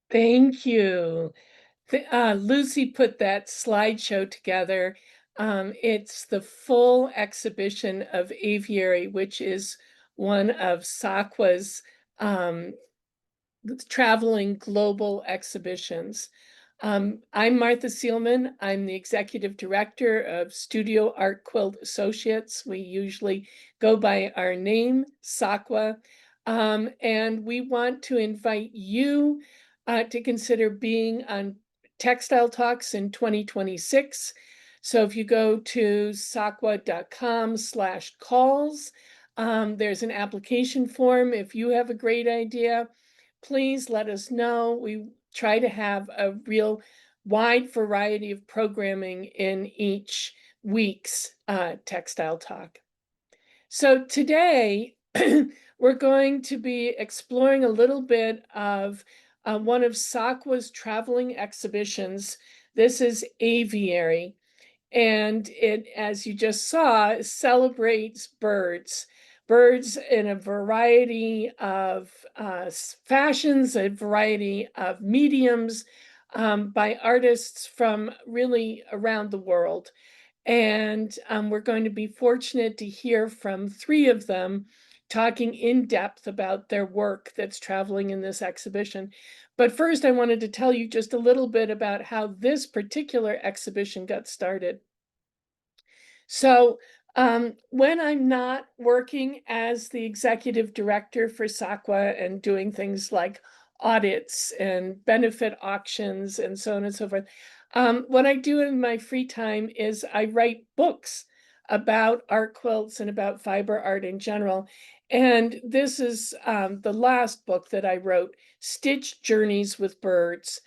Thank you. Lucy put that slideshow together. It's the full exhibition of Aviary, which is one of SAQA's traveling global exhibitions. I'm Martha Sielman. I'm the executive director of Studio Art Quilt Associates. We usually go by our name, SAQA, and we want to invite you to consider being on Textile Talks in 2026. So if you go to saqa.com/calls, there's an application form. If you have a great idea, please let us know. We try to have a real wide variety of programming in each week's Textile Talk. So today, we're going to be exploring a little bit of one of SAQA's traveling exhibitions. This is Aviary, and it, as you just saw, celebrates birds in a variety of fashions, a variety of mediums, by artists from really around the world. And we're going to be fortunate to hear from 3 of them talking in depth about their work that's traveling in this exhibition. But first, I wanted to tell you just a little bit about how this particular exhibition got started. So when I'm not working as the executive director for SAQA and doing things like audits and benefit auctions and so on and so forth, what I do in my free time is I write books about art quilts and about fiber art in general. And this is the last book that I wrote, Stitch Journeys with Birds.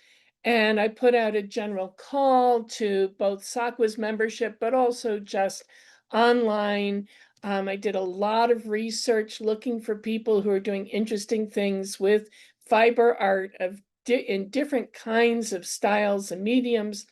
And I put out a general call to both SAQA's membership, but also just online. I did a lot of research looking for people who are doing interesting things with fiber art in different kinds of styles and mediums,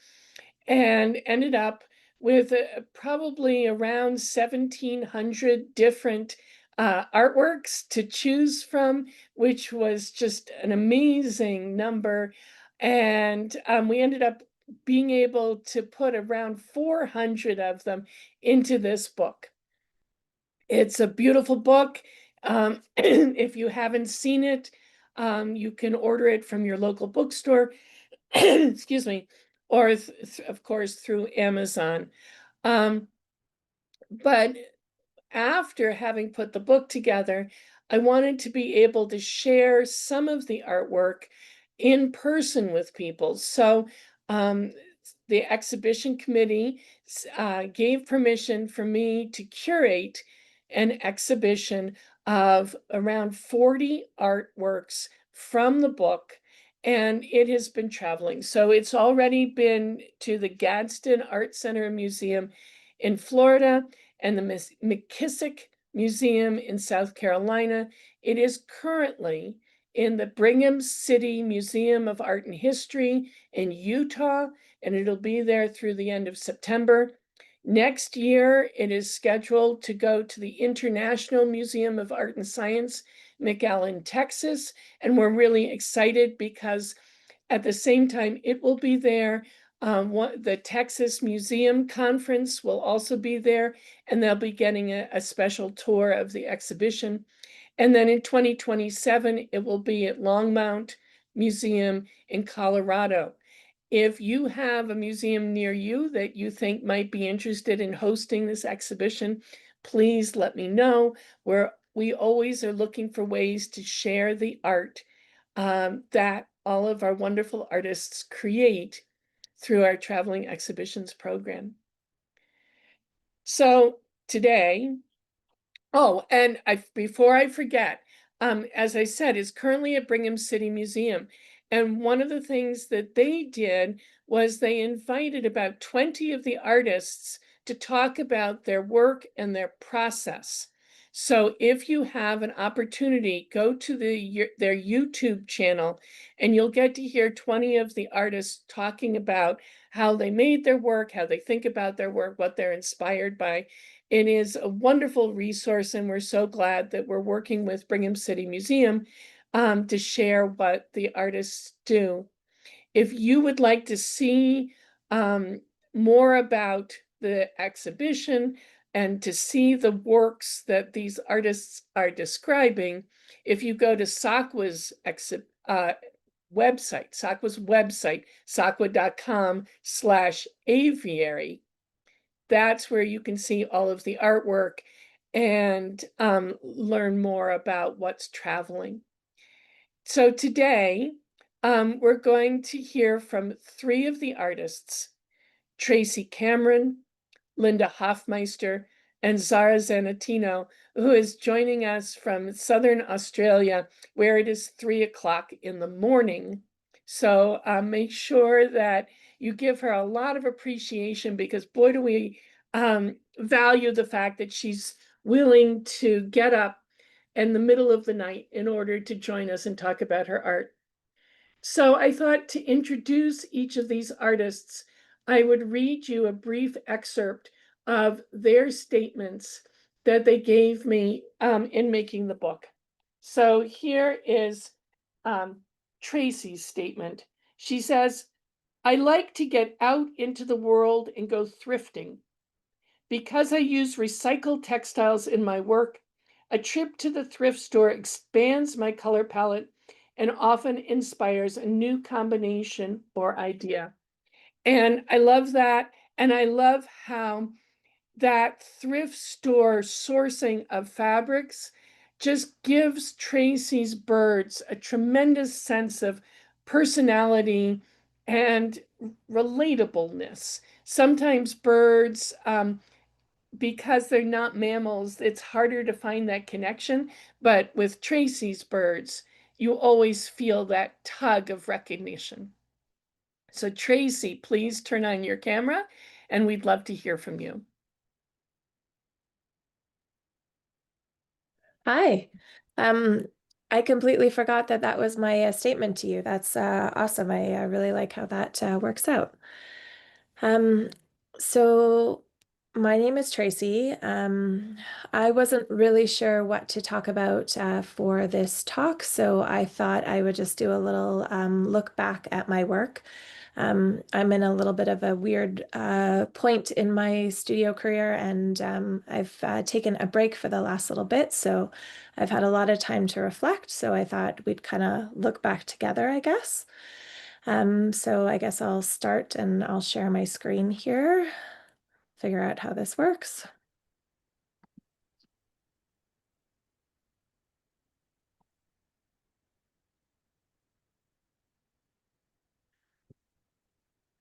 and ended up with probably around 1,700 different artworks to choose from, which was just an amazing number. And we ended up being able to put around 400 of them into this book. It's a beautiful book. If you haven't seen it, you can order it from your local bookstore, excuse me, or of course through Amazon. But after having put the book together, I wanted to be able to share some of the artwork in person with people. So the exhibition committee gave permission for me to curate an exhibition of around 40 artworks from the book, and it has been traveling. So it's already been to the Gadsden Art Center and Museum in Florida and the McKissick Museum in South Carolina. It is currently in the Brigham City Museum of Art and History in Utah, and it'll be there through the end of September. Next year, it is scheduled to go to the International Museum of Art and Science, McAllen, Texas, and we're really excited because at the same time it will be there. The Texas Museum Conference will also be there, and they'll be getting a special tour of the exhibition. And then in 2027, it will be at Longmont Museum in Colorado. If you have a museum near you that you think might be interested in hosting this exhibition, please let me know. We always are looking for ways to share the art that all of our wonderful artists create through our traveling exhibitions program. So today, and before I forget, as I said, is currently at Brigham City Museum. And one of the things that they did was they invited about 20 of the artists to talk about their work and their process. So if you have an opportunity, go to their YouTube channel and you'll get to hear 20 of the artists talking about how they made their work, how they think about their work, what they're inspired by. It is a wonderful resource, and we're so glad that we're working with Brigham City Museum to share what the artists do. If you would like to see more about the exhibition and to see the works that these artists are describing, if you go to SAQA's website, SAQA.com/aviary, that's where you can see all of the artwork and learn more about what's traveling. So today, we're going to hear from 3 of the artists, Tracey Cameron, Linda Hoffmeister, and Zara Zannettino, who is joining us from Southern Australia, where it is 3 o'clock in the morning. So make sure that you give her a lot of appreciation, because boy, do we value the fact that she's willing to get up in the middle of the night in order to join us and talk about her art. So I thought to introduce each of these artists, I would read you a brief excerpt of their statements that they gave me in making the book. So here is Tracey's statement. She says, "I like to get out into the world and go thrifting. Because I use recycled textiles in my work, a trip to the thrift store expands my color palette and often inspires a new combination or idea." And I love that. And I love how that thrift store sourcing of fabrics just gives Tracey's birds a tremendous sense of personality and relatableness. Sometimes birds, because they're not mammals, it's harder to find that connection. But with Tracey's birds, you always feel that tug of recognition. So Tracey, please turn on your camera, and we'd love to hear from you. Hi. I completely forgot that that was my statement to you. That's awesome. I really like how that works out. Um, so my name is Tracey. I wasn't really sure what to talk about for this talk, so I thought I would just do a little look back at my work. I'm in a little bit of a weird point in my studio career, and I've taken a break for the last little bit, so I've had a lot of time to reflect, so I thought we'd kind of look back together, I guess. So I guess I'll start and I'll share my screen here, figure out how this works.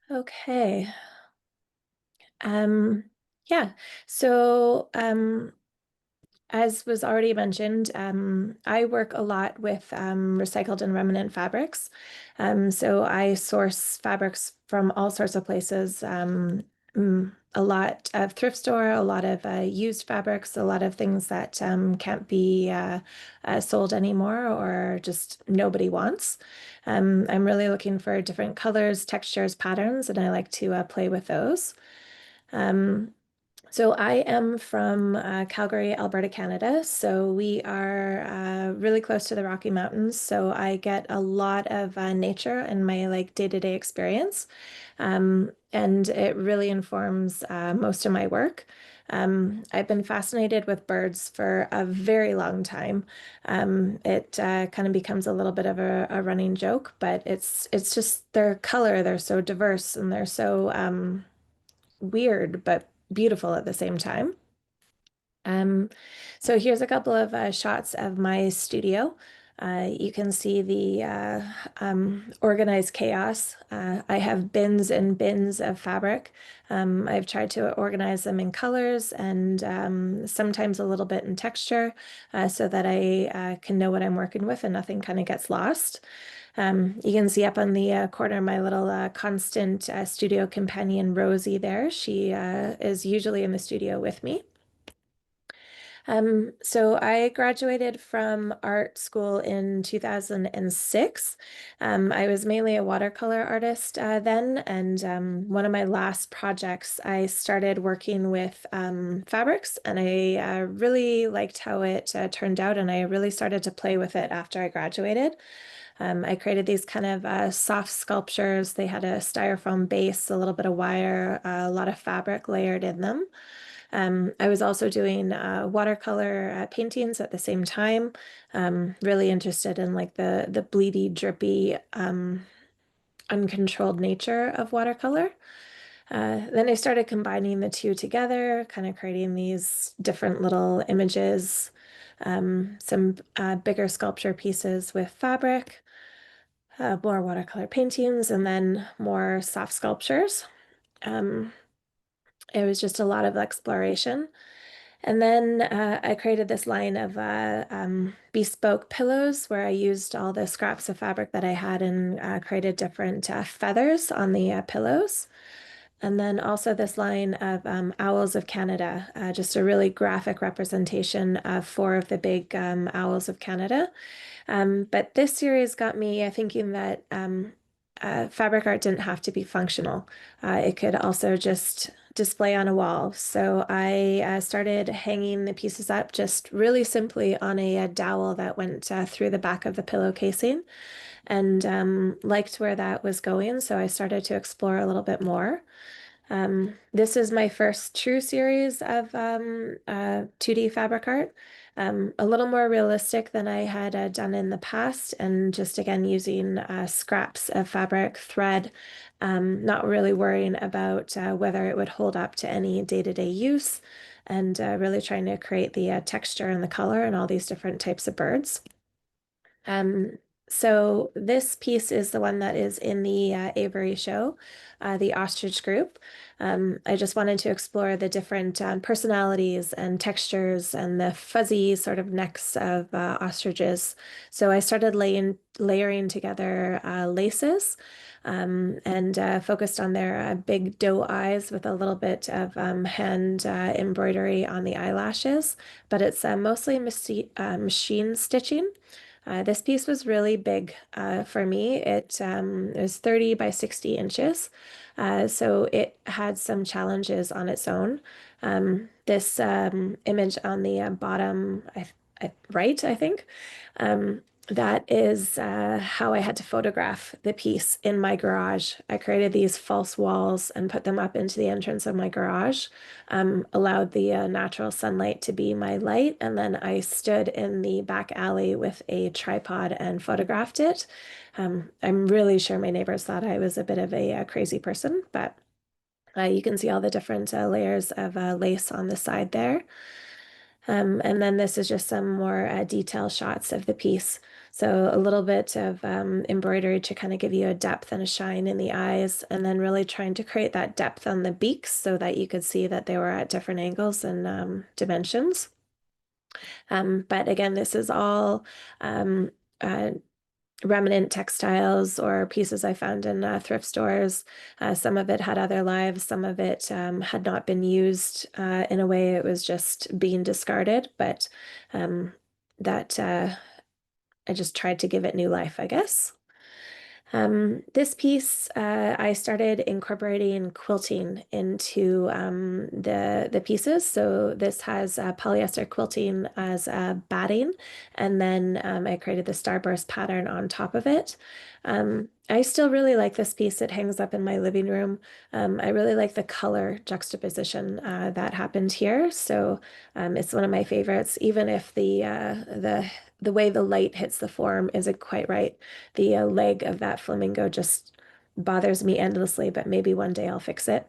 Okay. Um, yeah, so as was already mentioned, I work a lot with recycled and remnant fabrics. So I source fabrics from all sorts of places, a lot of thrift store, a lot of used fabrics, a lot of things that can't be sold anymore or just nobody wants. I'm really looking for different colors, textures, patterns, and I like to play with those. Um, so I am from Calgary, Alberta, Canada. So we are really close to the Rocky Mountains. So I get a lot of nature in my like day-to-day experience. And it really informs most of my work. I've been fascinated with birds for a very long time. It kind of becomes a little bit of a running joke, but it's just their color. They're so diverse and they're so weird, but beautiful at the same time. Um, so here's a couple of shots of my studio. You can see the organized chaos. I have bins and bins of fabric. I've tried to organize them in colors and sometimes a little bit in texture so that I can know what I'm working with and nothing kind of gets lost. You can see up on the corner my little constant studio companion, Rosie, there. She is usually in the studio with me. So I graduated from art school in 2006. I was mainly a watercolor artist then, and one of my last projects, I started working with fabrics, and I really liked how it turned out, and I really started to play with it after I graduated. I created these kind of soft sculptures. They had a styrofoam base, a little bit of wire, a lot of fabric layered in them. I was also doing watercolor paintings at the same time. Really interested in like the bleedy, drippy, uncontrolled nature of watercolor. Then I started combining the two together, kind of creating these different little images, some bigger sculpture pieces with fabric, more watercolor paintings, and then more soft sculptures. Um, it was just a lot of exploration. And then I created this line of bespoke pillows where I used all the scraps of fabric that I had and created different feathers on the pillows. And then also this line of owls of Canada, just a really graphic representation of four of the big owls of Canada. But this series got me thinking that fabric art didn't have to be functional. It could also just display on a wall. So I started hanging the pieces up just really simply on a dowel that went through the back of the pillow casing and liked where that was going. So I started to explore a little bit more. This is my first true series of 2D fabric art. A little more realistic than I had done in the past, and just again using scraps of fabric, thread, not really worrying about whether it would hold up to any day-to-day use, and really trying to create the texture and the color and all these different types of birds. Um, so this piece is the one that is in the Aviary show, the ostrich group. I just wanted to explore the different personalities and textures and the fuzzy sort of necks of ostriches. So I started layering together laces and focused on their big doe eyes with a little bit of hand embroidery on the eyelashes, but it's mostly machine stitching. This piece was really big for me. It was 30 by 60 inches, so it had some challenges on its own. This image on the bottom right, I think, um, that is how I had to photograph the piece in my garage. I created these false walls and put them up into the entrance of my garage, allowed the natural sunlight to be my light, and then I stood in the back alley with a tripod and photographed it. I'm really sure my neighbors thought I was a bit of a crazy person, but you can see all the different layers of lace on the side there. And then this is just some more detail shots of the piece. So a little bit of embroidery to kind of give you a depth and a shine in the eyes, and then really trying to create that depth on the beaks so that you could see that they were at different angles and dimensions. But again, this is all um, uh, remnant textiles or pieces I found in thrift stores. Some of it had other lives, some of it had not been used in a way it was just being discarded, but that I just tried to give it new life, I guess. This piece, I started incorporating quilting into the pieces. So this has polyester quilting as batting, and then I created the starburst pattern on top of it. I still really like this piece. It hangs up in my living room. I really like the color juxtaposition that happened here. So it's one of my favorites, even if the way the light hits the form isn't quite right. The leg of that flamingo just bothers me endlessly, but maybe one day I'll fix it.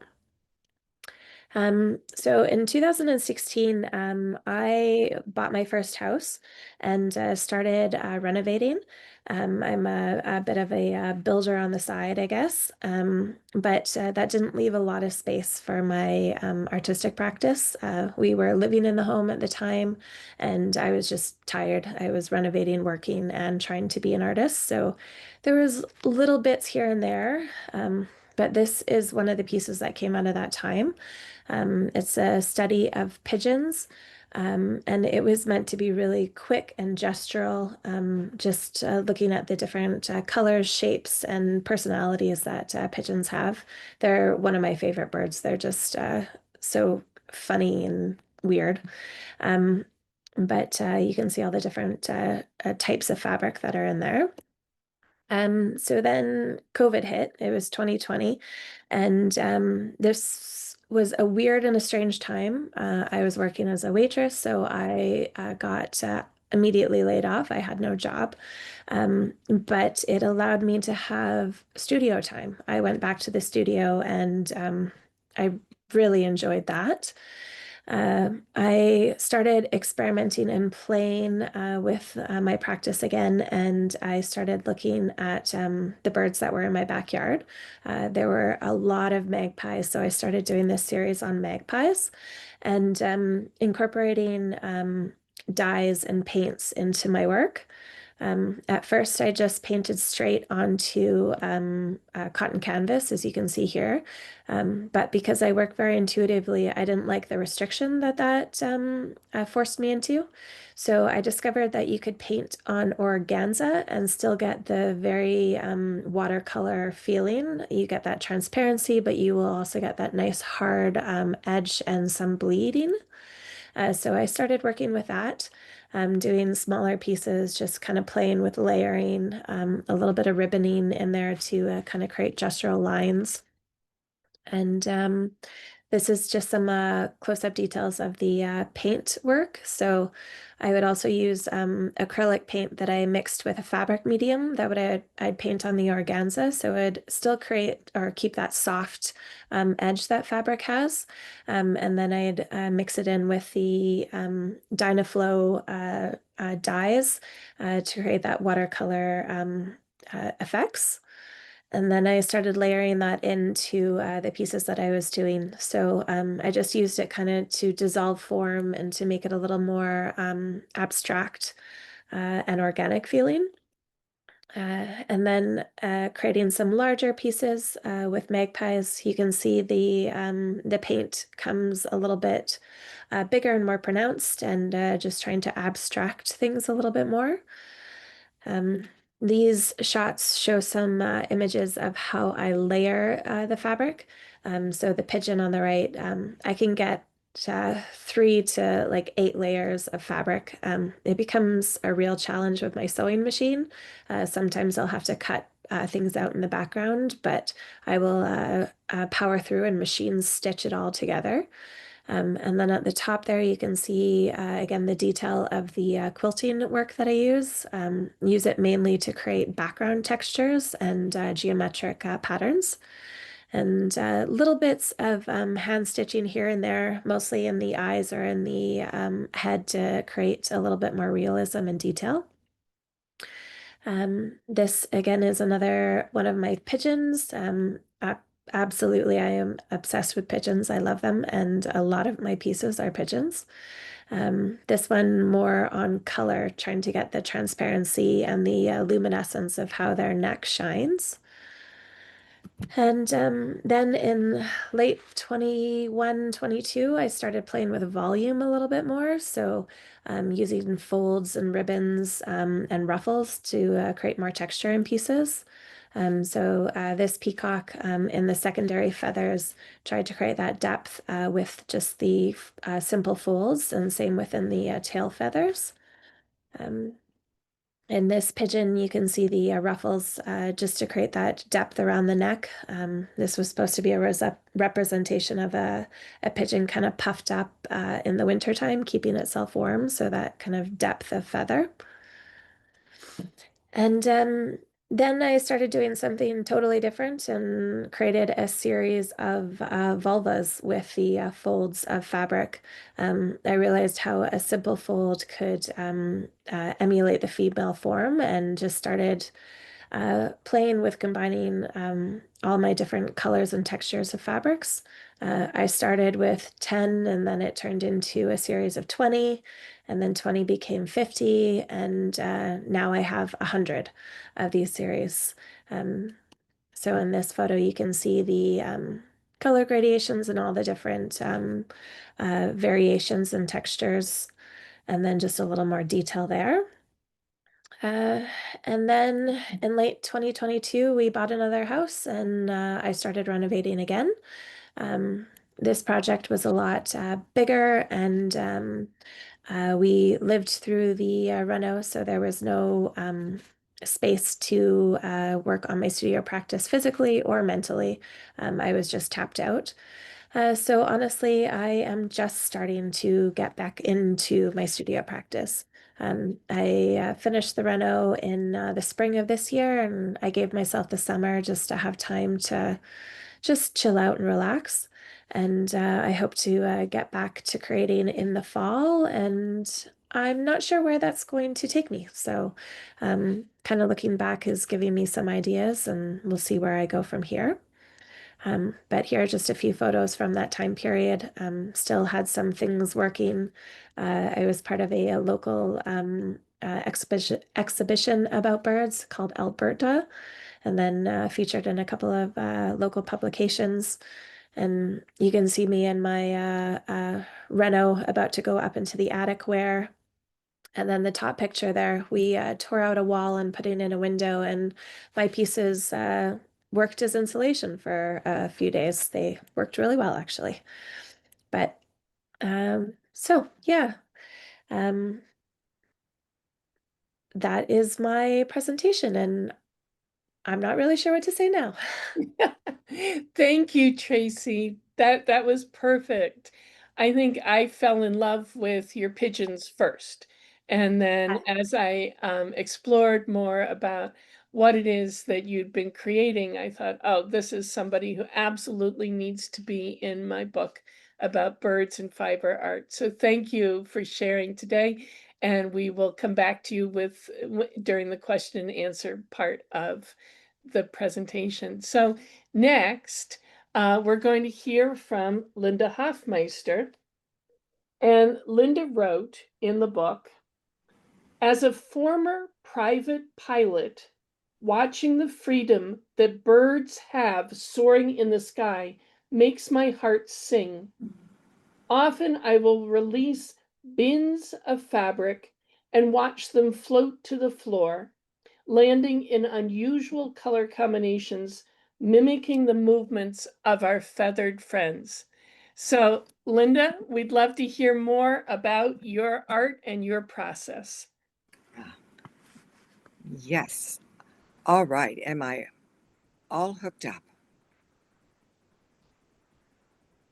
So in 2016, I bought my first house and started renovating. I'm a bit of a builder on the side, I guess, but that didn't leave a lot of space for my artistic practice. We were living in the home at the time, and I was just tired. I was renovating, working, and trying to be an artist. So there was little bits here and there, but this is one of the pieces that came out of that time. It's a study of pigeons, and it was meant to be really quick and gestural, just looking at the different colors, shapes, and personalities that pigeons have. They're one of my favorite birds. They're just so funny and weird. Um, but you can see all the different types of fabric that are in there. So then COVID hit. It was 2020, and this was a weird and a strange time. I was working as a waitress, so I got immediately laid off. I had no job, but it allowed me to have studio time. I went back to the studio, and I really enjoyed that. I started experimenting and playing with my practice again, and I started looking at the birds that were in my backyard. There were a lot of magpies, so I started doing this series on magpies and incorporating dyes and paints into my work. At first, I just painted straight onto cotton canvas, as you can see here. But because I work very intuitively, I didn't like the restriction that forced me into. So I discovered that you could paint on organza and still get the very watercolor feeling. You get that transparency, but you will also get that nice hard edge and some bleeding. So I started working with that, doing smaller pieces, just kind of playing with layering, a little bit of ribboning in there to kind of create gestural lines. And this is just some close-up details of the paint work. So I would also use acrylic paint that I mixed with a fabric medium that I'd paint on the organza. So it'd still create or keep that soft edge that fabric has. And then I'd mix it in with the Dynaflow dyes to create that watercolor effects. And then I started layering that into the pieces that I was doing. So I just used it kind of to dissolve form and to make it a little more abstract and organic feeling. And then creating some larger pieces with magpies. You can see the paint comes a little bit bigger and more pronounced, and just trying to abstract things a little bit more. Um, these shots show some images of how I layer the fabric. So the pigeon on the right, I can get 3 to 8 layers of fabric. It becomes a real challenge with my sewing machine. Sometimes I'll have to cut things out in the background, but I will power through and machine stitch it all together. And then at the top there, you can see, again, the detail of the quilting work that I use. Use it mainly to create background textures and geometric patterns. And little bits of hand stitching here and there, mostly in the eyes or in the head to create a little bit more realism and detail. This again is another one of my pigeons. Absolutely, I am obsessed with pigeons. I love them, and a lot of my pieces are pigeons. This one more on color, trying to get the transparency and the luminescence of how their neck shines. And then in late 21, 22, I started playing with volume a little bit more. So using folds and ribbons and ruffles to create more texture in pieces. So this peacock in the secondary feathers tried to create that depth with just the simple folds, and same within the tail feathers. Um, in this pigeon, you can see the ruffles just to create that depth around the neck. This was supposed to be a representation of a pigeon kind of puffed up in the wintertime, keeping itself warm, so that kind of depth of feather. And Then I started doing something totally different and created a series of vulvas with the folds of fabric. I realized how a simple fold could emulate the female form and just started playing with combining all my different colors and textures of fabrics. I started with 10 and then it turned into a series of 20, and then 20 became 50, and now I have 100 of these series. Um, so in this photo, you can see the color gradations and all the different variations and textures, and then just a little more detail there. Uh, and then in late 2022, we bought another house and I started renovating again. Um, this project was a lot bigger, and we lived through the reno, so there was no space to work on my studio practice physically or mentally. I was just tapped out. So honestly, I am just starting to get back into my studio practice. I finished the reno in the spring of this year, and I gave myself the summer just to have time to just chill out and relax. And I hope to get back to creating in the fall, and I'm not sure where that's going to take me. So, kind of looking back is giving me some ideas, and we'll see where I go from here. But here are just a few photos from that time period. Still had some things working. I was part of a local exhibition about birds called Alberta, and then featured in a couple of local publications. And you can see me in my reno about to go up into the attic where, and then the top picture there, we tore out a wall and put it in a window, and my pieces worked as insulation for a few days. They worked really well, actually. But so yeah, um, that is my presentation, and I'm not really sure what to say now. Thank you, Tracy. That was perfect. I think I fell in love with your pigeons first. And then as I explored more about what it is that you'd been creating, I thought, oh, this is somebody who absolutely needs to be in my book about birds and fiber art. So thank you for sharing today. And we will come back to you with during the question and answer part of the presentation. So next, we're going to hear from Linda Hoffmeister. And Linda wrote in the book, as a former private pilot, watching the freedom that birds have soaring in the sky makes my heart sing. Often I will release bins of fabric and watch them float to the floor, landing in unusual color combinations, mimicking the movements of our feathered friends. So, Linda, we'd love to hear more about your art and your process. Yes. All right. Am I all hooked up?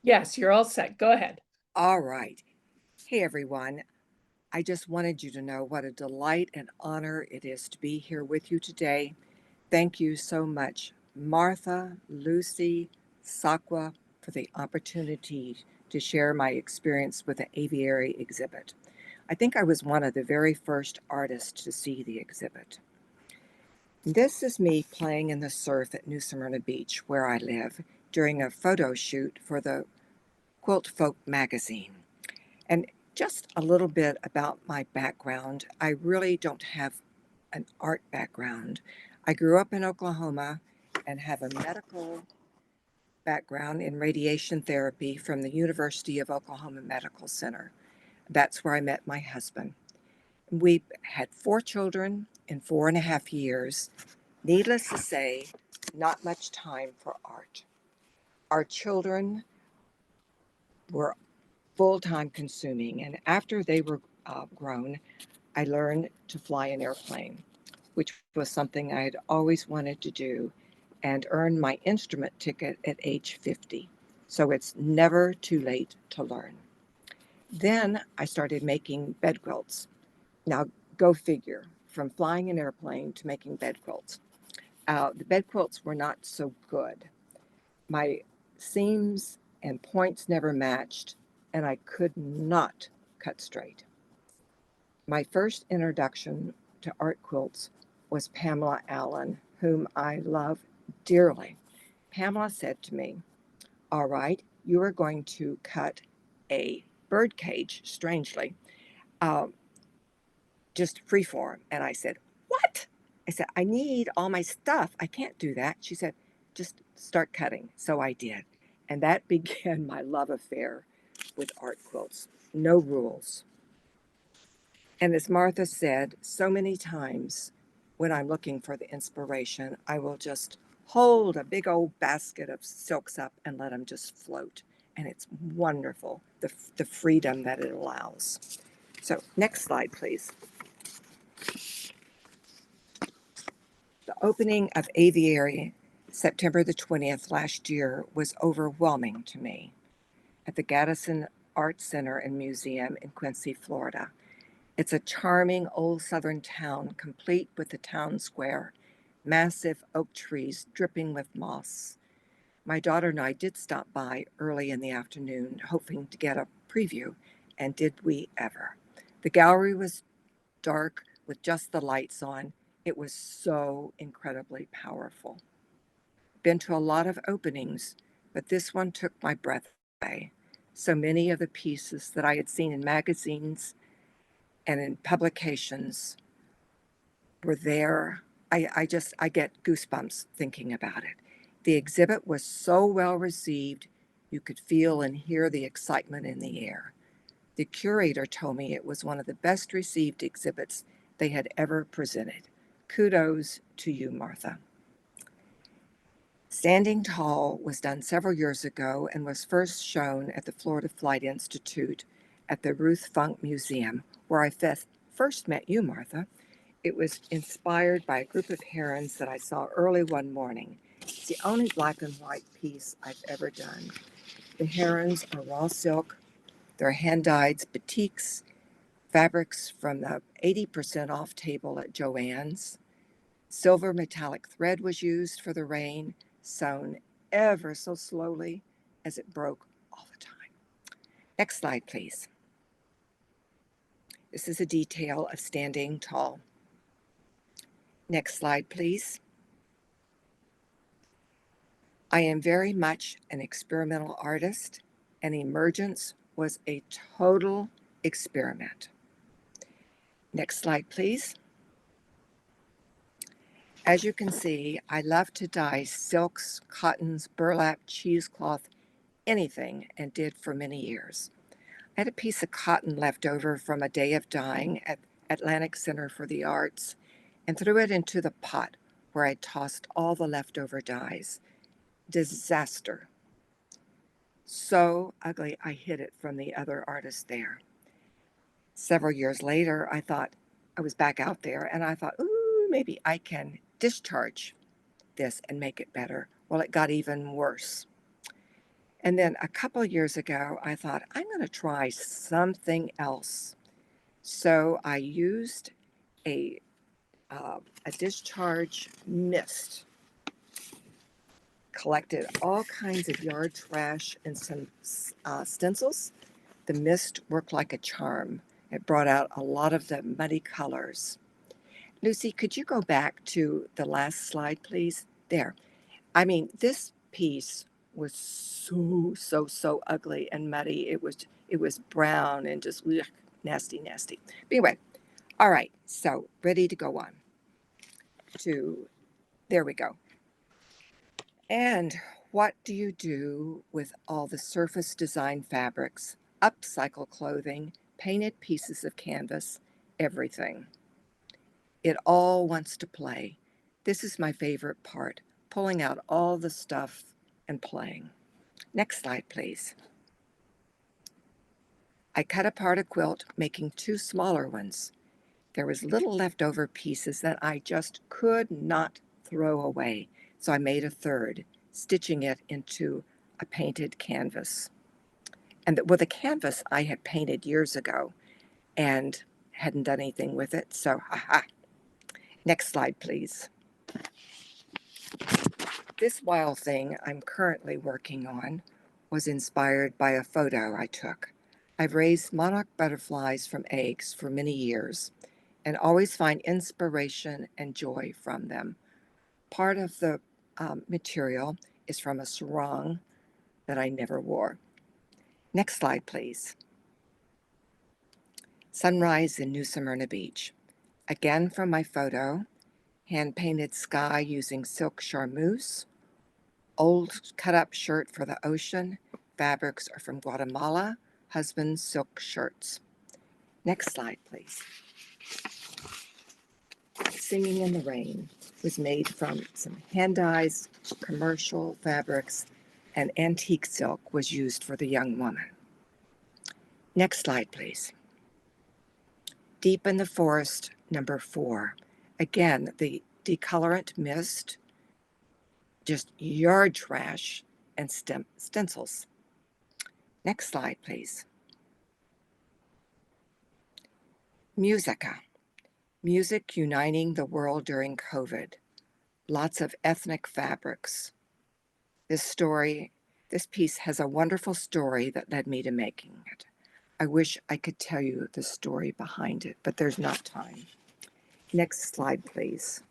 Yes, you're all set. Go ahead. All right. Hey, everyone. I just wanted you to know what a delight and honor it is to be here with you today. Thank you so much, Martha, Lucy, SAQA, for the opportunity to share my experience with the Aviary exhibit. I think I was one of the very first artists to see the exhibit. This is me playing in the surf at New Smyrna Beach, where I live, during a photo shoot for the Quilt Folk magazine. And just a little bit about my background. I really don't have an art background. I grew up in Oklahoma and have a medical background in radiation therapy from the University of Oklahoma Medical Center. That's where I met my husband. We had 4 children in 4.5 years. Needless to say, not much time for art. Our children were full-time consuming, and after they were grown, I learned to fly an airplane, which was something I had always wanted to do, and earned my instrument ticket at age 50. So it's never too late to learn. Then I started making bed quilts. Now, go figure, from flying an airplane to making bed quilts. The bed quilts were not so good. My seams and points never matched, and I could not cut straight. My first introduction to art quilts was Pamela Allen, whom I love dearly. Pamela said to me, "All right, you are going to cut a bird cage, strangely, uh, just freeform." And I said, "What?" I said, "I need all my stuff. I can't do that." She said, "Just start cutting." So I did. And that began my love affair with art quilts. No rules. And as Martha said, so many times when I'm looking for the inspiration, I will just hold a big old basket of silks up and let them just float. And it's wonderful, the freedom that it allows. So next slide, please. The opening of Aviary, September the 20th last year, was overwhelming to me at the Gaddison Art Center and Museum in Quincy, Florida. It's a charming old southern town, complete with the town square, massive oak trees dripping with moss. My daughter and I did stop by early in the afternoon, hoping to get a preview, and did we ever. The gallery was dark with just the lights on. It was so incredibly powerful. Been to a lot of openings, but this one took my breath away. So many of the pieces that I had seen in magazines and in publications were there. I get goosebumps thinking about it. The exhibit was so well received, you could feel and hear the excitement in the air. The curator told me it was one of the best received exhibits they had ever presented. Kudos to you, Martha. Standing Tall was done several years ago and was first shown at the Florida Flight Institute at the Ruth Funk Museum, where I first met you, Martha. It was inspired by a group of herons that I saw early one morning. It's the only black and white piece I've ever done. The herons are raw silk. They're hand-dyed batiks, fabrics from the 80% off table at Joann's. Silver metallic thread was used for the rain, sewn ever so slowly as it broke all the time. Next slide, please. This is a detail of Standing Tall. Next slide, please. I am very much an experimental artist, and Emergence was a total experiment. Next slide, please. As you can see, I love to dye silks, cottons, burlap, cheesecloth, anything, and did for many years. I had a piece of cotton left over from a day of dyeing at Atlantic Center for the Arts and threw it into the pot where I tossed all the leftover dyes. Disaster. So ugly, I hid it from the other artists there. Several years later, I was back out there and I thought, ooh, maybe I can discharge this and make it better. Well, it got even worse. And then a couple of years ago, I thought, I'm going to try something else. So I used a discharge mist, collected all kinds of yard trash and some stencils. The mist worked like a charm. It brought out a lot of the muddy colors. Lucy, could you go back to the last slide, please? There. I mean, this piece was so ugly and muddy. It was brown and just ugh, nasty. But anyway, all right, so ready to go on to, there we go. And what do you do with all the surface design fabrics, upcycle clothing, painted pieces of canvas, everything? It all wants to play. This is my favorite part, pulling out all the stuff and playing. Next slide, please. I cut apart a quilt, making 2 smaller ones. There was little leftover pieces that I just could not throw away, so I made a third, stitching it into a painted canvas. And with a canvas I had painted years ago and hadn't done anything with it, so haha. Next slide, please. This wild thing I'm currently working on was inspired by a photo I took. I've raised monarch butterflies from eggs for many years and always find inspiration and joy from them. Part of the material is from a sarong that I never wore. Next slide, please. Sunrise in New Smyrna Beach. Again from my photo, hand-painted sky using silk charmeuse, old cut-up shirt for the ocean, fabrics are from Guatemala, husband's silk shirts. Next slide, please. Singing in the Rain was made from some hand-dyes, commercial fabrics, and antique silk was used for the young woman. Next slide, please. Deep in the Forest, number 4. Again, the decolorant mist, just yard trash, and stencils. Next slide, please. Musica. Music uniting the world during COVID. Lots of ethnic fabrics. This piece has a wonderful story that led me to making it. I wish I could tell you the story behind it, but there's not time. Next slide, please.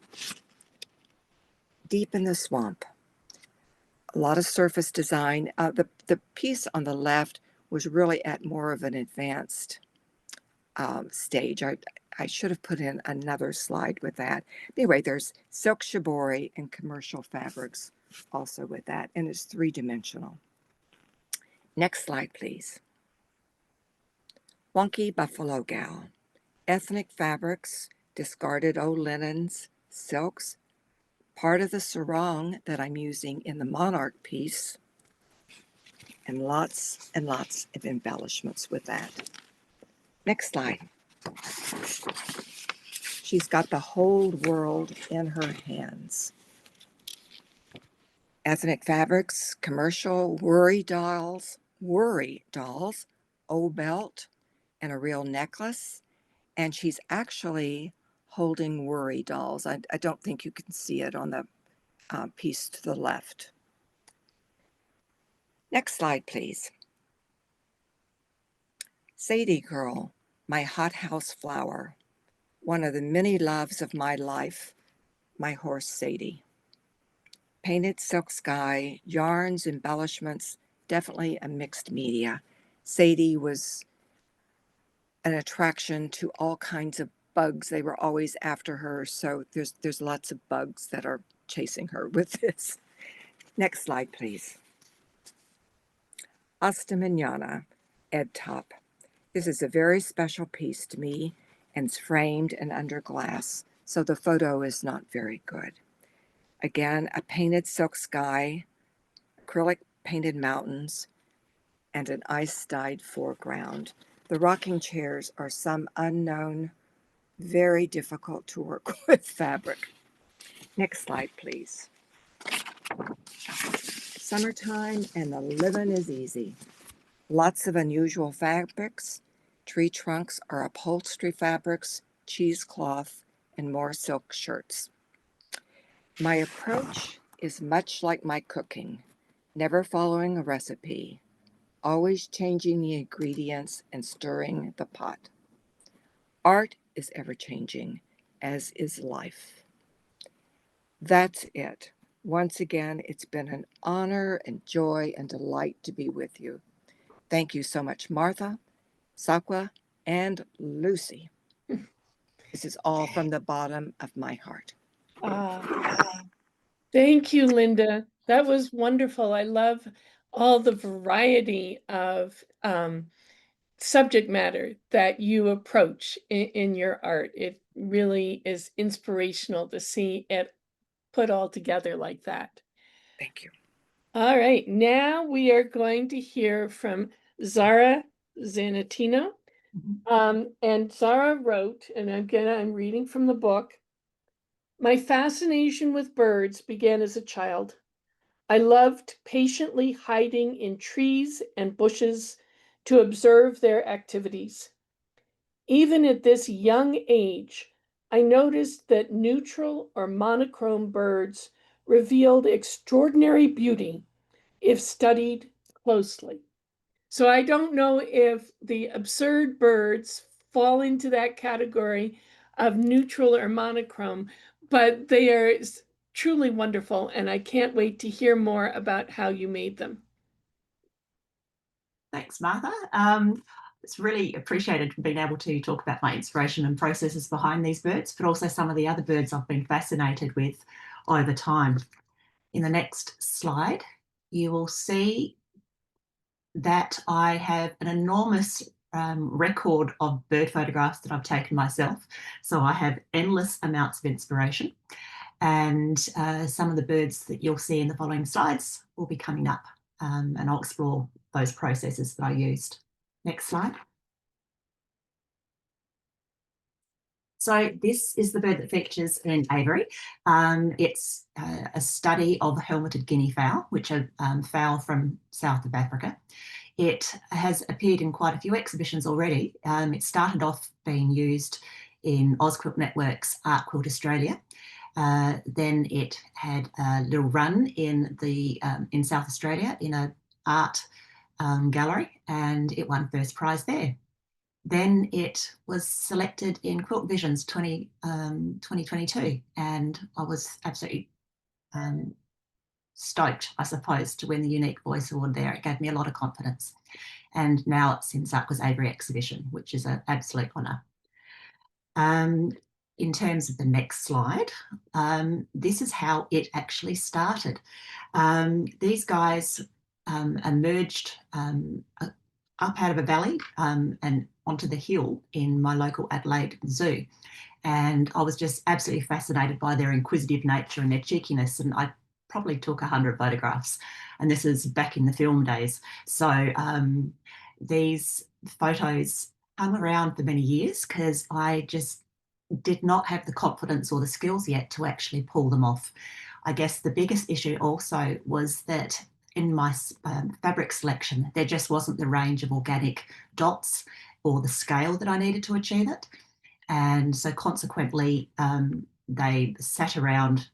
Deep in the Swamp. A lot of surface design. The piece on the left was really at more of an advanced stage. I should have put in another slide with that. Anyway, there's silk shibori and commercial fabrics also with that, and it's 3-dimensional. Next slide, please. Wonky Buffalo Gal. Ethnic fabrics, discarded old linens, silks, part of the sarong that I'm using in the monarch piece, and lots of embellishments with that. Next slide. She's got the whole world in her hands. Ethnic fabrics, commercial worry dolls, old belt, and a real necklace. And she's actually holding worry dolls. I don't think you can see it on the piece to the left. Next slide, please. Sadie Girl, my hothouse flower. One of the many loves of my life, my horse Sadie. Painted silk sky, yarns, embellishments, definitely a mixed media. Sadie was an attraction to all kinds of bugs. They were always after her, so there's lots of bugs that are chasing her with this. Next slide, please. Hasta Mañana, Ed Top. This is a very special piece to me, and it's framed and under glass, so the photo is not very good. Again, a painted silk sky, acrylic painted mountains, and an ice-dyed foreground. The rocking chairs are some unknown, very difficult to work with fabric. Next slide, please. Summertime and the living is easy. Lots of unusual fabrics. Tree trunks are upholstery fabrics, cheesecloth, and more silk shirts. My approach is much like my cooking, never following a recipe, always changing the ingredients and stirring the pot. Art is ever-changing, as is life. That's it. Once again, it's been an honor and joy and delight to be with you. Thank you so much, Martha, SAQA, and Lucy. This is all from the bottom of my heart. Thank you, Linda. That was wonderful. I love all the variety of subject matter that you approach in your art. It really is inspirational to see it put all together like that. Thank you. All right, now we are going to hear from Zara Zannettino. And Zara wrote, and again, I'm reading from the book, "My fascination with birds began as a child. I loved patiently hiding in trees and bushes to observe their activities. Even at this young age, I noticed that neutral or monochrome birds revealed extraordinary beauty if studied closely. So I don't know if the absurd birds fall into that category of neutral or monochrome, but they are truly wonderful, and I can't wait to hear more about how you made them. Thanks, Martha. It's really appreciated being able to talk about my inspiration and processes behind these birds, but also some of the other birds I've been fascinated with over time. In the next slide, you will see that I have an enormous record of bird photographs that I've taken myself. So I have endless amounts of inspiration, and some of the birds that you'll see in the following slides will be coming up, and I'll explore those processes that I used. Next slide. So this is the bird that features in Aviary. It's a study of the helmeted guinea fowl, which are fowl from south of Africa. It has appeared in quite a few exhibitions already. It started off being used in Quilt Network's Art Quilt Australia. Then it had a little run in South Australia in an art gallery, and it won first prize there. Then it was selected in Quilt Visions 2022, and I was absolutely stoked, I suppose, to win the Unique Voice Award there. It gave me a lot of confidence. And now it's in SAQA's Aviary exhibition, which is an absolute honour. In terms of the next slide, this is how it actually started. These guys emerged up out of a valley and onto the hill in my local Adelaide Zoo. And I was just absolutely fascinated by their inquisitive nature and their cheekiness. And I probably took 100 photographs. And this is back in the film days. So these photos hung around for many years because I just did not have the confidence or the skills yet to actually pull them off. I guess the biggest issue also was that in my fabric selection, there just wasn't the range of organic dots or the scale that I needed to achieve it. And so consequently, they sat around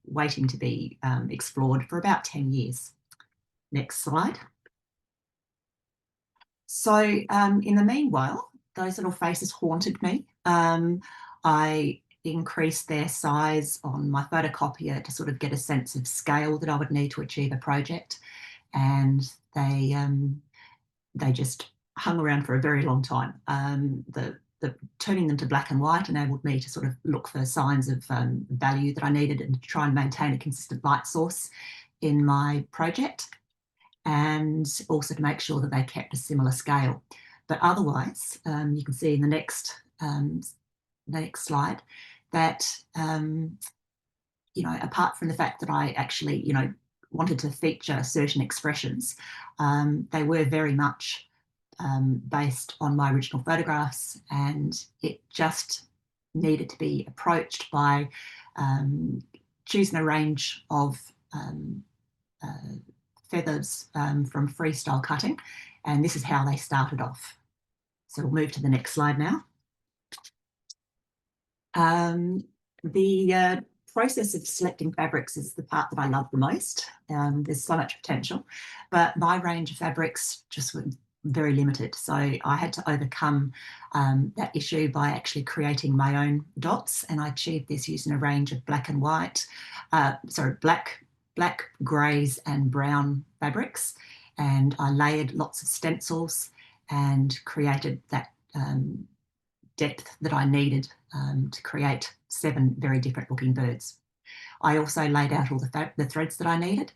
waiting to be explored for about 10 years. Next slide. So in the meanwhile, those little faces haunted me. I increased their size on my photocopier to sort of get a sense of scale that I would need to achieve a project. And they just hung around for a very long time. The turning them to black and white enabled me to sort of look for signs of value that I needed and to try and maintain a consistent light source in my project, and also to make sure that they kept a similar scale. But otherwise, you can see in the next slide that, apart from the fact that I actually, wanted to feature certain expressions, they were very much based on my original photographs, and it just needed to be approached by choosing a range of feathers from freestyle cutting, and this is how they started off. So we'll move to the next slide now. The process of selecting fabrics is the part that I love the most. There's so much potential, but my range of fabrics just were very limited. So I had to overcome that issue by actually creating my own dots, and I achieved this using a range of black and white, black, greys and brown fabrics. And I layered lots of stencils and created that depth that I needed to create 7 very different looking birds. I also laid out all the threads that I needed,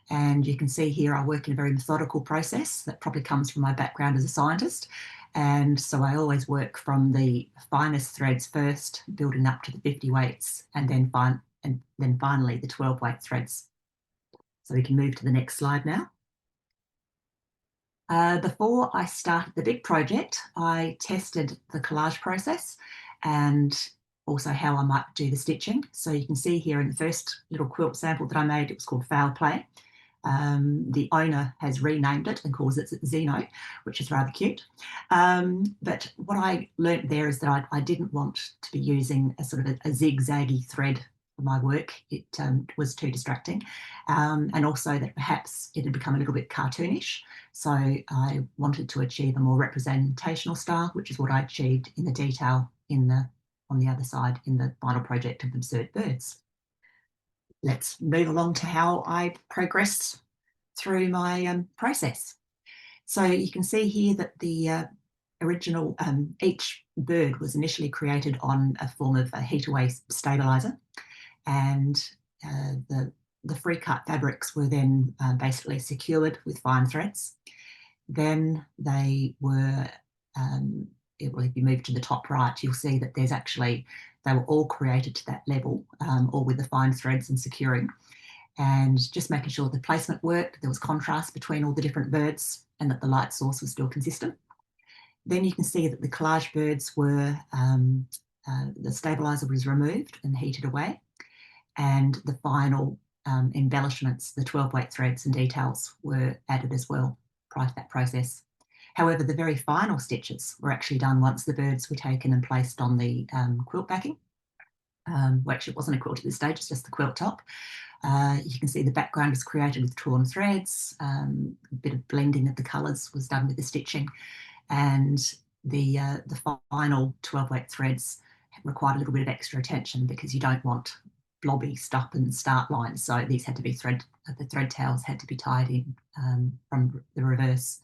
and you can see here I work in a very methodical process that probably comes from my background as a scientist, and so I always work from the finest threads first, building up to the 50 weights, and then finally the 12 weight threads. So we can move to the next slide now. Before I started the big project, I tested the collage process and also how I might do the stitching. So you can see here in the first little quilt sample that I made, it was called Foul Play. The owner has renamed it and calls it Zeno, which is rather cute. But what I learnt there is that I didn't want to be using a sort of a zigzaggy thread my work, it was too distracting, and also that perhaps it had become a little bit cartoonish. So I wanted to achieve a more representational style, which is what I achieved in the detail on the other side in the final project of Absurd Birds. Let's move along to how I progressed through my process. So you can see here that the original, each bird was initially created on a form of a heat-away stabilizer, and the free cut fabrics were then basically secured with fine threads. Then they were, if you move to the top right, you'll see that there's actually, they were all created to that level, all with the fine threads and securing, and just making sure the placement worked, there was contrast between all the different birds, and that the light source was still consistent. Then you can see that the collage birds were, the stabilizer was removed and heated away, and the final embellishments, the 12 weight threads and details, were added as well prior to that process. However, the very final stitches were actually done once the birds were taken and placed on the quilt backing. Well, actually, it wasn't a quilt at this stage, it's just the quilt top. You can see the background was created with torn threads, a bit of blending of the colours was done with the stitching, and the final 12 weight threads required a little bit of extra attention because you don't want blobby stop and start lines. So these had to be the thread tails had to be tied in from the reverse.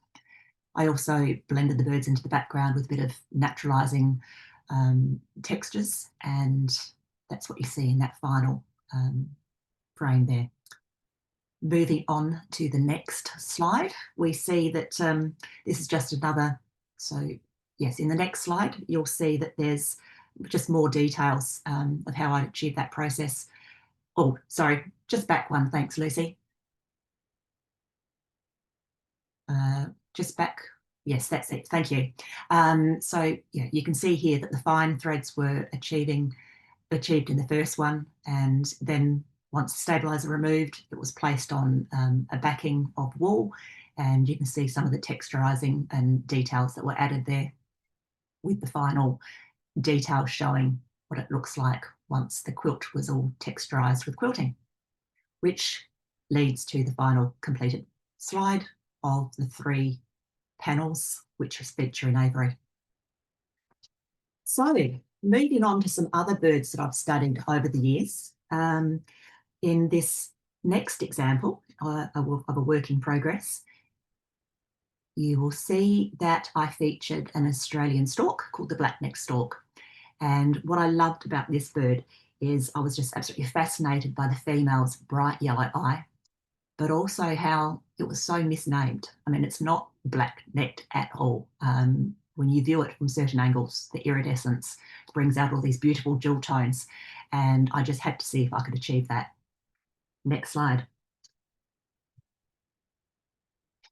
I also blended the birds into the background with a bit of naturalising textures, and that's what you see in that final frame there. Moving on to the next slide, we see that this is just another, so yes, in the next slide, you'll see that there's just more details of how I achieved that process. Oh, sorry, just back one, thanks, Lucy. Just back, yes, that's it, thank you. So yeah, you can see here that the fine threads were achieved in the first one, and then once the stabilizer removed, it was placed on a backing of wool, and you can see some of the texturizing and details that were added there, with the final details showing what it looks like once the quilt was all texturized with quilting, which leads to the final completed slide of the 3 panels which feature in Aviary. So moving on to some other birds that I've studied over the years. In this next example of a work in progress, you will see that I featured an Australian stork called the black-necked stork. And what I loved about this bird is I was just absolutely fascinated by the female's bright yellow eye, but also how it was so misnamed. I mean, it's not black-necked at all. When you view it from certain angles, the iridescence brings out all these beautiful jewel tones, and I just had to see if I could achieve that. Next slide.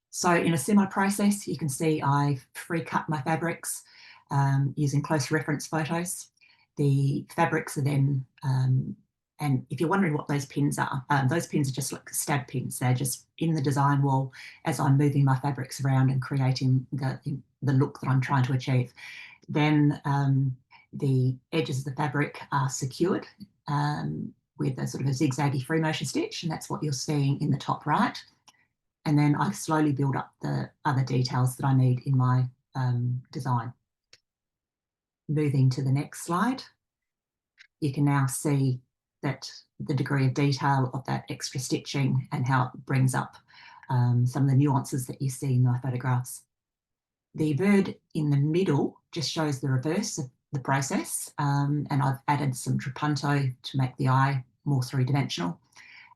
So in a similar process, you can see I free cut my fabrics using close reference photos. The fabrics are then, and if you're wondering what those pins are just like stab pins. They're just in the design wall as I'm moving my fabrics around and creating the look that I'm trying to achieve. Then the edges of the fabric are secured with a sort of a zigzaggy free motion stitch, and that's what you're seeing in the top right. And then I slowly build up the other details that I need in my design. Moving to the next slide, you can now see that the degree of detail of that extra stitching and how it brings up some of the nuances that you see in my photographs. The bird in the middle just shows the reverse of the process, and I've added some trapunto to make the eye more three-dimensional.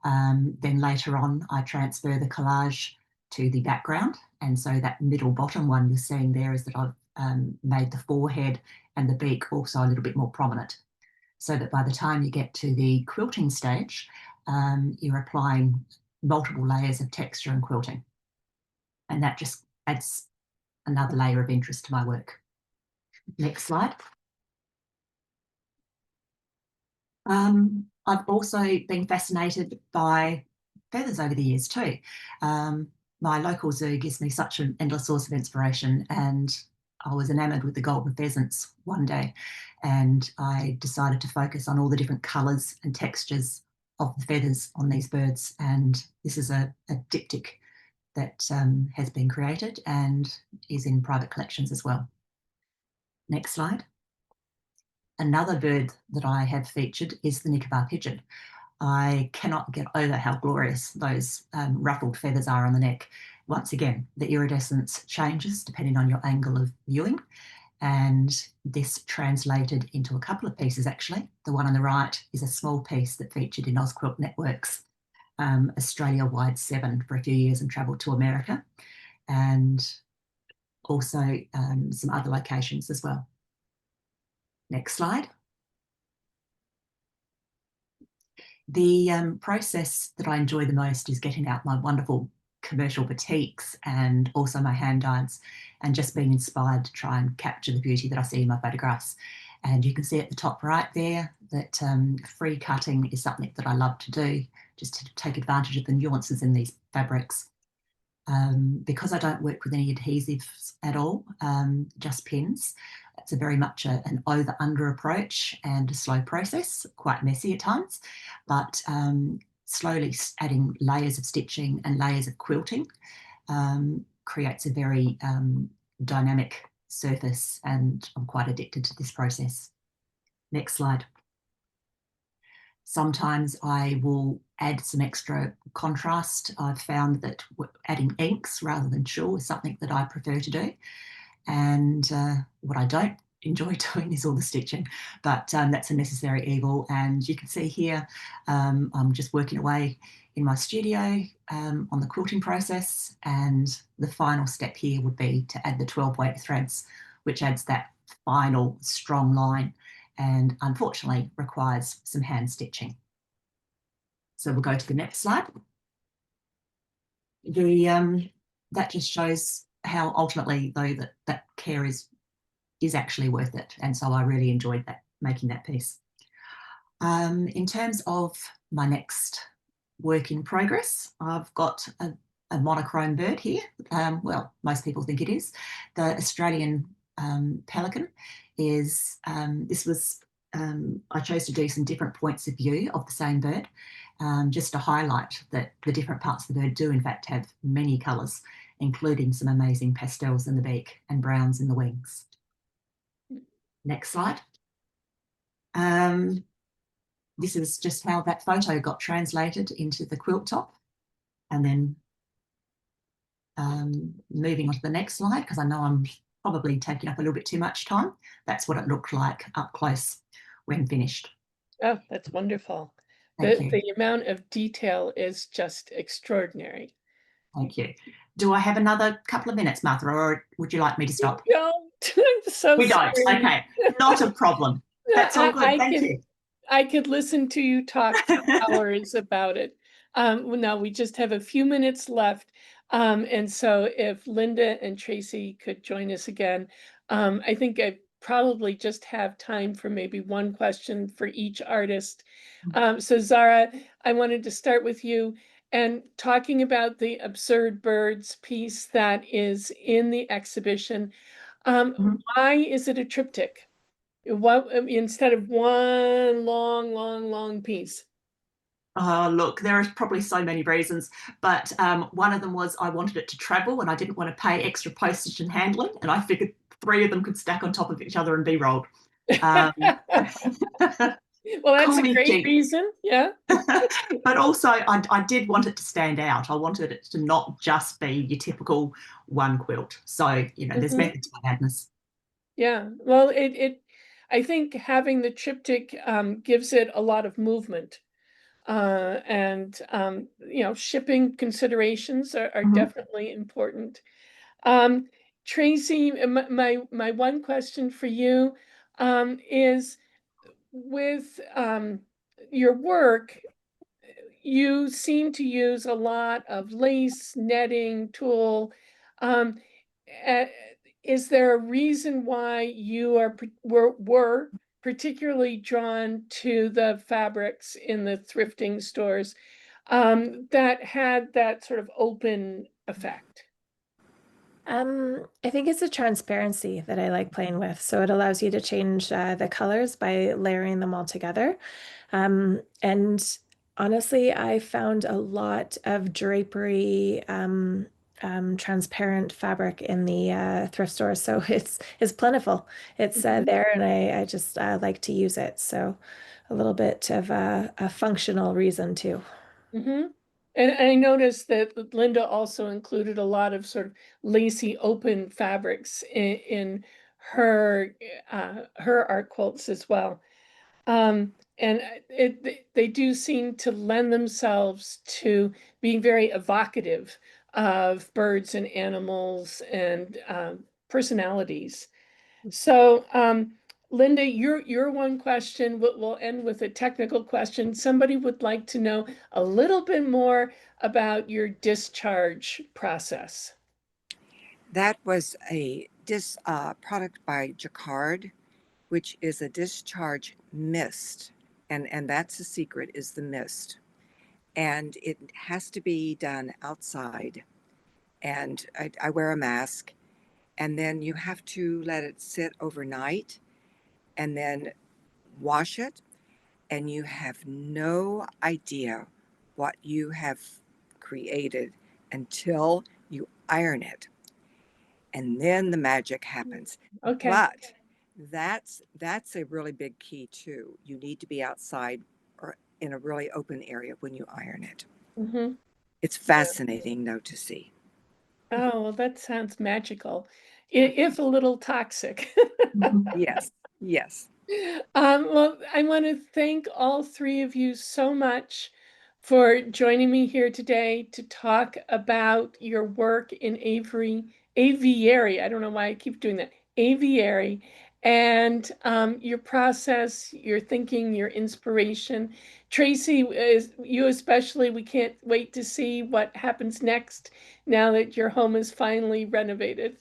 Then later on, I transfer the collage to the background, and so that middle bottom one you're seeing there is that I've made the forehead and the beak also a little bit more prominent, so that by the time you get to the quilting stage, you're applying multiple layers of texture and quilting, and that just adds another layer of interest to my work. Next slide. I've also been fascinated by feathers over the years too. My local zoo gives me such an endless source of inspiration, and I was enamored with the golden pheasants one day, and I decided to focus on all the different colours and textures of the feathers on these birds. And this is a diptych that has been created and is in private collections as well. Next slide. Another bird that I have featured is the Nicobar pigeon. I cannot get over how glorious those ruffled feathers are on the neck. Once again, the iridescence changes depending on your angle of viewing, and this translated into a couple of pieces actually. The one on the right is a small piece that featured in Art Quilt Network's Australia-wide 7 for a few years and travelled to America, and also some other locations as well. Next slide. The process that I enjoy the most is getting out my wonderful commercial batiks and also my hand dyes, and just being inspired to try and capture the beauty that I see in my photographs. And you can see at the top right there that free cutting is something that I love to do, just to take advantage of the nuances in these fabrics. Because I don't work with any adhesives at all, just pins, it's a very much an over-under approach and a slow process, quite messy at times, but slowly adding layers of stitching and layers of quilting creates a very dynamic surface, and I'm quite addicted to this process. Next slide. Sometimes I will add some extra contrast. I've found that adding inks rather than tulle is something that I prefer to do. And what I don't enjoy doing is all the stitching, but that's a necessary evil. And you can see here, I'm just working away in my studio on the quilting process. And the final step here would be to add the 12 weight threads, which adds that final strong line, and unfortunately requires some hand stitching. So we'll go to the next slide. That just shows how ultimately, though, that care is actually worth it. And so I really enjoyed that, making that piece. In terms of my next work in progress, I've got a monochrome bird here. Well, most people think it is. The Australian pelican is, this was, I chose to do some different points of view of the same bird, just to highlight that the different parts of the bird do in fact have many colours, including some amazing pastels in the beak and browns in the wings. Next slide. This is just how that photo got translated into the quilt top. And then moving on to the next slide, because I know I'm probably taking up a little bit too much time. That's what it looked like up close when finished. Oh, that's wonderful. The amount of detail is just extraordinary. Thank you. Do I have another couple of minutes, Martha, or would you like me to stop? We don't. I'm so we sorry. don't. Okay, not a problem. That's all good. Thank you. I could listen to you talk for hours about it. Well, now we just have a few minutes left. And so if Linda and Tracey could join us again, I think I probably just have time for maybe one question for each artist. So Zara, I wanted to start with you and talking about the Absurd Birds piece that is in the exhibition. Why is it a triptych? What instead of one long piece? Look, there are probably so many reasons, but one of them was I wanted it to travel and I didn't want to pay extra postage and handling, and I figured 3 of them could stack on top of each other and be rolled. Well, that's a great reason, yeah. But also I did want it to stand out. I wanted it to not just be your typical one quilt. So, you know, there's method to my madness. Yeah, well, I think having the triptych gives it a lot of movement. And you know, shipping considerations are definitely important. Tracey, my one question for you is, with your work, you seem to use a lot of lace, netting, tulle. Is there a reason why you were particularly drawn to the fabrics in the thrifting stores that had that sort of open effect? I think it's the transparency that I like playing with. So it allows you to change the colors by layering them all together. And honestly, I found a lot of drapery, transparent fabric in the thrift store. So it's plentiful. It's there, and I just like to use it. So a little bit of a functional reason too. Mm-hmm. And I noticed that Linda also included a lot of sort of lacy open fabrics in her art quilts as well. And they do seem to lend themselves to being very evocative of birds and animals and personalities. So, Linda, your one question, we'll end with a technical question. Somebody would like to know a little bit more about your discharge process. That was a product by Jacquard, which is a discharge mist. And that's the secret, is the mist. And it has to be done outside. And I wear a mask. And then you have to let it sit overnight and then wash it. And you have no idea what you have created until you iron it. And then the magic happens. Okay. But that's a really big key too. You need to be outside or in a really open area when you iron it. Mm-hmm. It's fascinating though to see. Oh, well, that sounds magical, if a little toxic. Yes, yes. Well, I want to thank all three of you so much for joining me here today to talk about your work in Aviary. I don't know why I keep doing that. Aviary, and your process, your thinking, your inspiration. Tracey, you especially, we can't wait to see what happens next now that your home is finally renovated.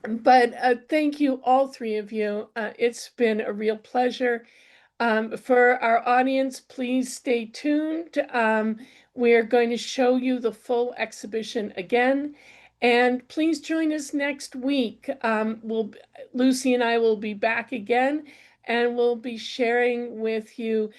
But thank you, all three of you. It's been a real pleasure. For our audience, please stay tuned. We're going to show you the full exhibition again. And please join us next week. Lucy and I will be back again, and we'll be sharing with you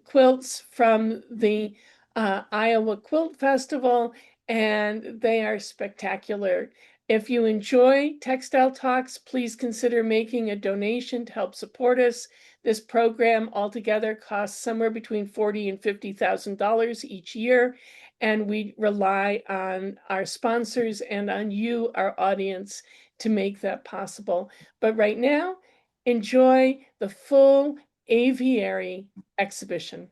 quilts from the Iowa Quilt Festival, and they are spectacular. If you enjoy Textile Talks, please consider making a donation to help support us. This program altogether costs somewhere between $40,000 and $50,000 each year, and we rely on our sponsors and on you, our audience, to make that possible. But right now, enjoy the full Aviary exhibition.